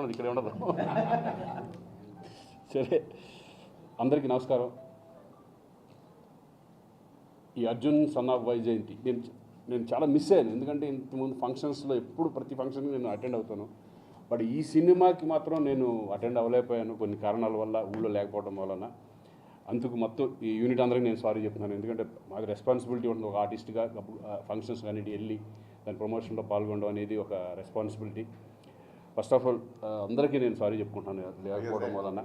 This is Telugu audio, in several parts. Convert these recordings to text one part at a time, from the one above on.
ఉన్నది, ఇక్కడే ఉండదు. సరే, అందరికీ నమస్కారం. ఈ అర్జున్ సన్ ఆఫ్ వైజయంతి నేను చాలా మిస్ అయ్యాను. ఎందుకంటే ఇంతకుముందు ఫంక్షన్స్లో ఎప్పుడు ప్రతి ఫంక్షన్కి నేను అటెండ్ అవుతాను. బట్ ఈ సినిమాకి మాత్రం నేను అటెండ్ అవ్వలేకపోయాను కొన్ని కారణాల వల్ల, ఊళ్ళో లేకపోవడం వలన. అందుకు మొత్తం ఈ యూనిట్ అందరికీ నేను సారీ చెప్తున్నాను. ఎందుకంటే మాకు రెస్పాన్సిబిలిటీ ఉంటుంది, ఒక ఆర్టిస్ట్గా ఫంక్షన్స్ కానీ వెళ్ళి దాని ప్రమోషన్లో పాల్గొనడం అనేది ఒక రెస్పాన్సిబిలిటీ. ఫస్ట్ ఆఫ్ ఆల్ అందరికీ నేను సారీ చెప్పుకుంటున్నాను లేకపోవడం వలన.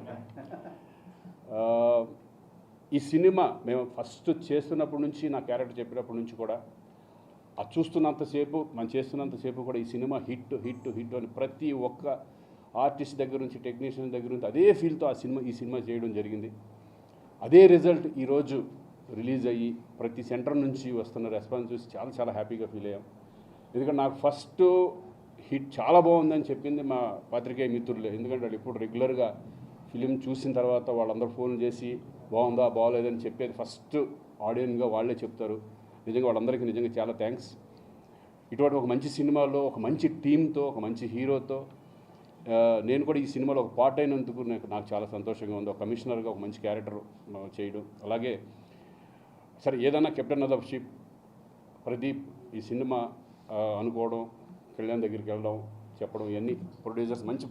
ఈ సినిమా మేము ఫస్ట్ చేస్తున్నప్పటి నుంచి, నా క్యారెక్టర్ చెప్పినప్పటి నుంచి కూడా అది చూస్తున్నంతసేపు, మనం చేస్తున్నంతసేపు కూడా ఈ సినిమా హిట్ హిట్ హిట్ అని ప్రతి ఒక్క ఆర్టిస్ట్ దగ్గర నుంచి, టెక్నీషియన్ దగ్గర నుంచి అదే ఫీల్తో ఈ సినిమా చేయడం జరిగింది. అదే రిజల్ట్ ఈరోజు రిలీజ్ అయ్యి ప్రతి సెంటర్ నుంచి వస్తున్న రెస్పాన్స్ చూసి చాలా చాలా హ్యాపీగా ఫీల్ అయ్యాం. ఎందుకంటే నాకు ఫస్ట్ హిట్ చాలా బాగుందని చెప్పింది మా పాత్రికేయ మిత్రులే. ఎందుకంటే వాళ్ళు ఇప్పుడు రెగ్యులర్గా ఫిలిం చూసిన తర్వాత వాళ్ళందరూ ఫోన్ చేసి బాగుందా బాగోలేదని చెప్పేది ఫస్ట్ ఆడియన్గా వాళ్ళే చెప్తారు. నిజంగా వాళ్ళందరికీ నిజంగా చాలా థ్యాంక్స్. ఇటువంటి ఒక మంచి సినిమాలో, ఒక మంచి టీంతో, ఒక మంచి హీరోతో నేను కూడా ఈ సినిమాలో ఒక పార్ట్ అయినందుకు నాకు చాలా సంతోషంగా ఉంది. ఒక కమిషనర్గా ఒక మంచి క్యారెక్టర్ చేయడం, అలాగే సరే ఏదైనా captain of the ship Pradeep ఈ సినిమా అనుకోవడం, కళ్యాణ్ దగ్గరికి వెళ్ళడం, చెప్పడం, ఇవన్నీ ప్రొడ్యూసర్స్ మంచి